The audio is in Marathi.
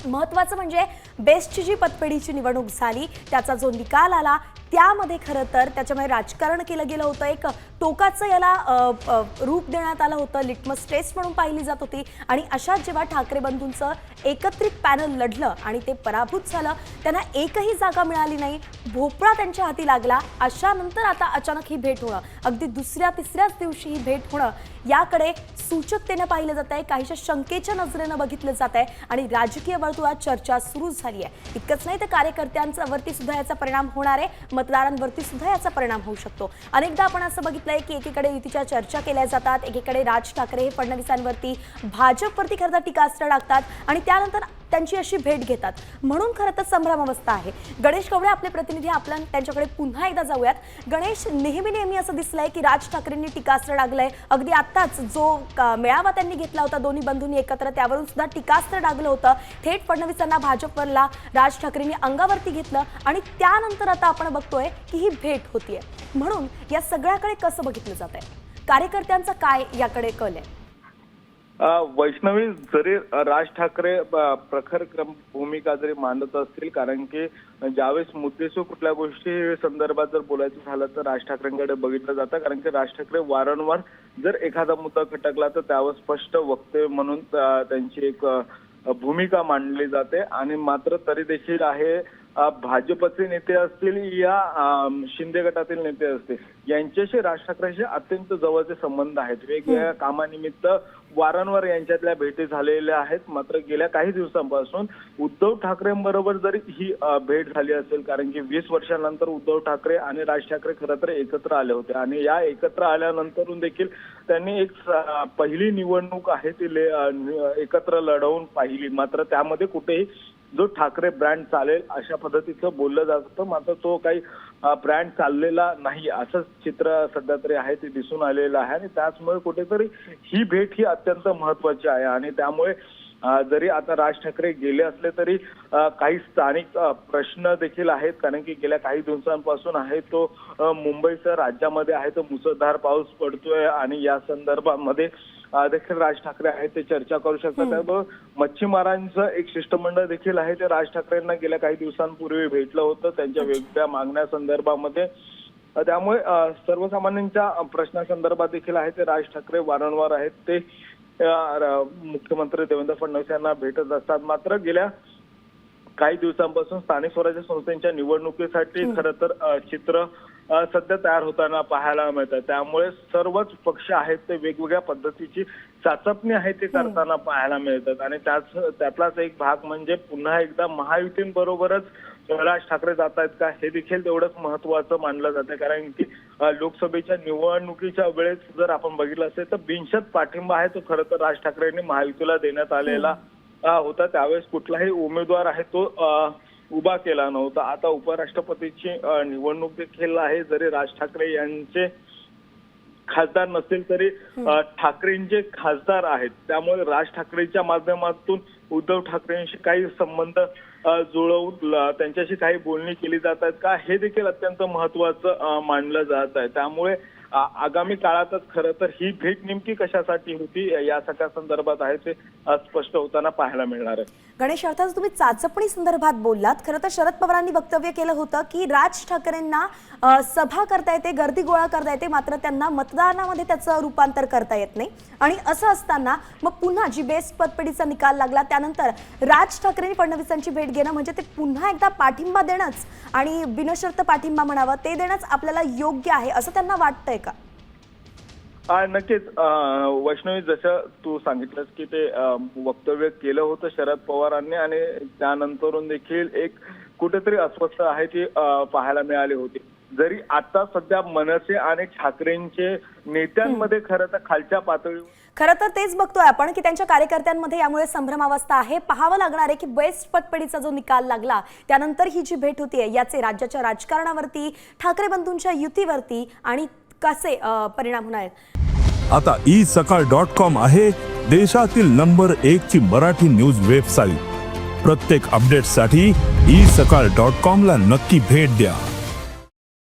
महत्त्वाचं म्हणजे बेस्टची जी पतपेढीची निवडणूक झाली त्याचा जो निकाल आला त्यामध्ये खरं तर त्याच्यामध्ये राजकारण केलं गेलं होतं, एक टोकाचं याला रूप देण्यात आलं होतं, लिटमस टेस्ट म्हणून पाहिली जात होती। आणि अशात जेव्हा ठाकरे बंधूंचं एकत्रित पॅनल लढलं आणि ते पराभूत झालं, त्यांना एकही जागा मिळाली नाही, भोपळा त्यांच्या हाती लागला। अशानंतर आता अचानक ही भेट होणं, अगदी दुसऱ्या तिसऱ्याच दिवशी ही भेट होणं याकडे सूचकतेने पाहिलं जात आहे, काहीशा शंकेच्या नजरेनं बघितलं जात आहे आणि राजकीय वर्तुळात चर्चा सुरू झाली आहे। इतकंच नाही तर कार्यकर्त्यांवरती सुद्धा याचा परिणाम होणार आहे, मतदारांवरती सुद्धा याचा परिणाम होऊ शकतो। अनेकदा आपण असं बघितलंय की एकीकडे युतीच्या चर्चा केल्या जातात, एकीकडे राज ठाकरे हे फडणवीसांवरती भाजपवरती खरं तर टीकास्त्र टाकतात आणि त्यानंतर त्यांची अशी भेट घेतात, म्हणून खरं तर संभ्रमावस्था आहे। गणेश कवडे आपले प्रतिनिधी, आपण त्यांच्याकडे पुन्हा एकदा जाऊयात। गणेश, नेहमी असं दिसलंय की राज ठाकरेंनी टीकास्त्र डागलंय, अगदी आत्ताच जो मेळावा त्यांनी घेतला होता दोन्ही बंधूंनी एकत्र, त्यावरून सुद्धा टीकास्त्र डागलं होतं, थेट फडणवीसांना भाजपवरला राज ठाकरेंनी अंगावरती घेतलं आणि त्यानंतर आता आपण बघतोय की ही भेट होतीये, म्हणून या सगळ्याकडे कसं बघितलं जात आहे, कार्यकर्त्यांचा काय याकडे कल आहे? वैष्णवी, जरी राज ठाकरे प्रखर भूमिका जरी मांडत असतील, कारण की ज्यावेळेस मुद्देसूद कुठल्या गोष्टी संदर्भात जर बोलायचं झालं तर राज ठाकरेंकडे बघितलं जातं, कारण की राज ठाकरे वारंवार जर एखादा मुद्दा खटकला तर त्यावर स्पष्ट वक्तव्य म्हणून त्यांची एक भूमिका मांडली जाते। आणि मात्र तरी देखील आहे भाजपचे नेते असतील या शिंदे गटातील नेते असतील, यांच्याशी राज ठाकरेंशी अत्यंत जवळचे संबंध आहेत, वेगवेगळ्या कामानिमित्त वारंवार यांच्यातल्या भेटी झालेल्या आहेत। मात्र गेल्या काही दिवसांपासून उद्धव ठाकरेंबरोबर जरी ही भेट झाली असेल, कारण की 20 वर्षांनंतर उद्धव ठाकरे आणि राज ठाकरे खरं तर एकत्र आले होते आणि या एकत्र आल्यानंतरून देखील त्यांनी एक पहिली निवडणूक आहे ती एकत्र लढवून पाहिली। मात्र त्यामध्ये कुठेही जो ठाकरे ब्रँड चालेल अशा पद्धतीचं बोललं जात होतं, मात्र तो काही ब्रँड चाललेला नाही असं चित्र सध्या तरी आहे ते दिसून आलेलं आहे। आणि त्याचमुळे कुठेतरी ही भेट ही अत्यंत महत्वाची आहे आणि त्यामुळे जरी आता राज ठाकरे गेले असले तरी काही स्थानिक प्रश्न देखील आहेत, कारण की गेल्या काही दिवसांपासून आहे तो मुंबईसह राज्यामध्ये आहे तो मुसळधार पाऊस पडतोय आणि या संदर्भामध्ये देखील राज ठाकरे आहेत ते चर्चा करू शकतात। त्यामुळे मच्छीमारांचं एक शिष्टमंडळ देखील आहे ते राज ठाकरेंना गेल्या काही दिवसांपूर्वी भेटलं होतं त्यांच्या वेगवेगळ्या मागण्यासंदर्भामध्ये। त्यामुळे सर्वसामान्यांच्या प्रश्नासंदर्भात देखील आहे ते राज ठाकरे वारंवार आहेत ते मुख्यमंत्री देवेंद्र फडणवीस यांना भेटत असतात। मात्र गेल्या काही दिवसांपासून स्थानिक स्वराज्य संस्थांच्या निवडणुकीसाठी खरं तर चित्र सध्या तयार होताना पाहायला मिळतं, त्यामुळे सर्वच पक्ष आहेत ते वेगवेगळ्या पद्धतीची चाचपणी आहे ते करताना पाहायला मिळतात। आणि त्यातलाच एक भाग म्हणजे पुन्हा एकदा महायुतींबरोबरच राज ठाकरे जात आहेत का हे देखील तेवढंच महत्वाचं मानलं जातं, कारण की लोकसभेच्या निवडणुकीच्या वेळेस जर आपण बघितलं असेल तर बिनशर्त पाठिंबा आहे तो खरं तर राज ठाकरेंनी महायुतीला देण्यात आलेला होता। त्यावेळेस कुठलाही उमेदवार आहे तो उभा केला नव्हता। आता उपराष्ट्रपतीची निवडणूक देखील आहे, जरी राज ठाकरे यांचे खासदार नसतील तरी ठाकरेंचे खासदार आहेत, त्यामुळे राज ठाकरेंच्या माध्यमातून उद्धव ठाकरेंशी काही संबंध जुळवून त्यांच्याशी काही बोलणी केली जात आहेत का हे देखील अत्यंत महत्वाचं मानलं जात आहे। त्यामुळे आगामी काळातच खरं तर ही भेट नेमकी कशासाठी होती या सगळ्या संदर्भात आहे ते स्पष्ट होताना पाहायला मिळणार आहे। गणेश, अर्थात तुम्ही चाचपणी संदर्भात बोललात, खरं तर शरद पवारांनी वक्तव्य केलं होतं की राज ठाकरेंना सभा करता येते, गर्दी गोळा करता येते, मात्र त्यांना मतदानामध्ये त्याचं रूपांतर करता येत नाही। आणि असं असताना मग पुन्हा जी बेस्ट पतपेढीचा निकाल लागला त्यानंतर राज ठाकरेंनी फडणवीसांची भेट घेणं म्हणजे ते पुन्हा एकदा पाठिंबा देणंच आणि बिनशर्त पाठिंबा म्हणावं ते देणंच आपल्याला योग्य आहे असं त्यांना वाटतंय का? नक्कीच वैष्णवी, जसं तू सांगितलंस की ते वक्तव्य केलं होतं शरद पवारांनी आणि त्यानंतरून देखील एक कुठेतरी अस्वस्थ आहे ती पाहायला मिळाली होती। जरी आता सध्या मनसे आणि ठाकरेंचे नेत्यांमध्ये खरं तर खालच्या पातळीवर खरं तर तेच बघतोय आपण की त्यांच्या कार्यकर्त्यांमध्ये यामुळे संभ्रमावस्था आहे। पाहावं लागणार आहे की बेस्ट पतपेढीचा जो निकाल लागला त्यानंतर ही जी भेट होतीये याचे राज्याच्या राजकारणावरती, ठाकरे बंधूंच्या युतीवरती आणि कसे परिणाम होणार आहेत। आता isakal.com आहे देशातील नंबर 1 ची मराठी न्यूज वेबसाईट। प्रत्येक अपडेटसाठी isakal.com ला नक्की भेट द्या।